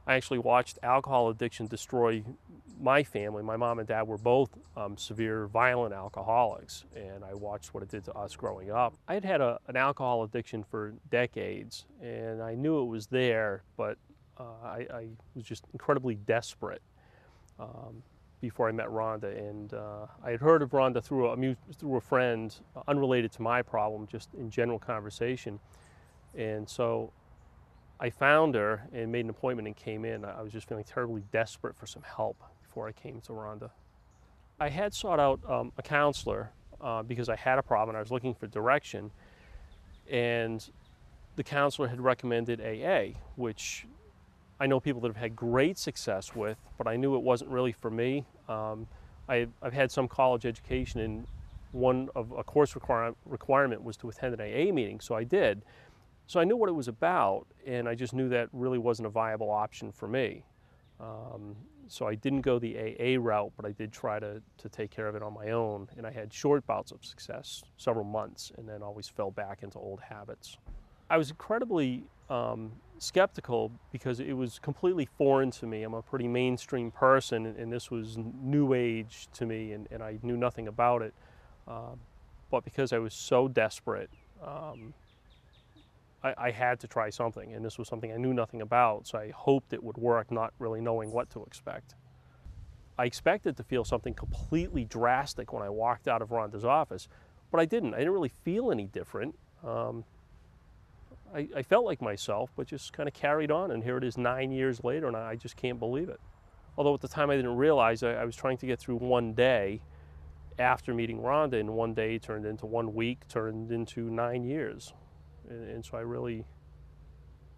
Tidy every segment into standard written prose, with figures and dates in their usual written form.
I actually watched alcohol addiction destroy my family. My mom and dad were both severe, violent alcoholics, and I watched what it did to us growing up. I had had an alcohol addiction for decades, and I knew it was there, but I was just incredibly desperate before I met Rhonda. And I had heard of Rhonda through a friend, unrelated to my problem, just in general conversation. And so I found her and made an appointment and came in. I was just feeling terribly desperate for some help before I came to Rhonda. I had sought out a counselor because I had a problem and I was looking for direction. And the counselor had recommended AA, which I know people that have had great success with, but I knew it wasn't really for me. I've had some college education, and one of a course requirement was to attend an AA meeting, so I did. So I knew what it was about, and I just knew that really wasn't a viable option for me. So I didn't go the AA route, but I did try to take care of it on my own, and I had short bouts of success, several months, and then always fell back into old habits. I was incredibly skeptical because it was completely foreign to me. I'm a pretty mainstream person, and this was new age to me, and I knew nothing about it. But because I was so desperate, I had to try something, and this was something I knew nothing about, so I hoped it would work, not really knowing what to expect. I expected to feel something completely drastic when I walked out of Rhonda's office, but I didn't. I didn't really feel any different. I felt like myself, but just kind of carried on, and here it is 9 years later, and I just can't believe it. Although at the time I didn't realize I was trying to get through one day after meeting Rhonda, and one day turned into 1 week, turned into 9 years. And so I really,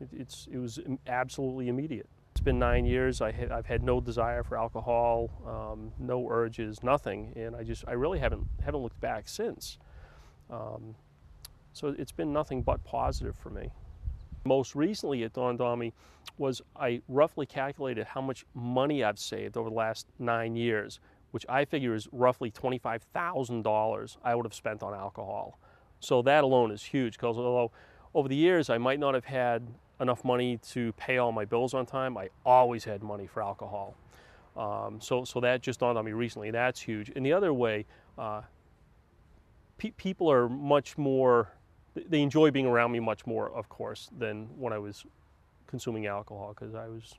it was absolutely immediate. It's been 9 years. I've had no desire for alcohol, no urges, nothing, and I really haven't looked back since. So it's been nothing but positive for me. Most recently, it dawned on me was I roughly calculated how much money I've saved over the last 9 years, which I figure is roughly $25,000 I would have spent on alcohol. So that alone is huge, because although over the years I might not have had enough money to pay all my bills on time, I always had money for alcohol. So that just dawned on me recently. That's huge. And the other way, people are much more, they enjoy being around me much more, of course, than when I was consuming alcohol, because I was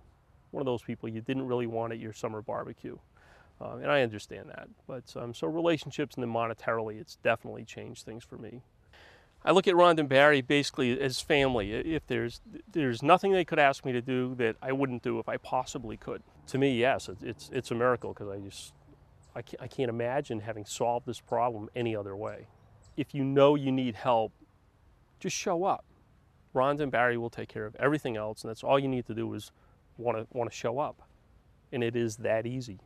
one of those people you didn't really want at your summer barbecue. And I understand that. But so relationships and then monetarily, it's definitely changed things for me. I look at Rhonda and Barry basically as family. If there's nothing they could ask me to do that I wouldn't do if I possibly could. To me, yes, it's a miracle, because I can't imagine having solved this problem any other way. If you know you need help, just show up. Rhonda and Barry will take care of everything else, and that's all you need to do is want to show up. And it is that easy.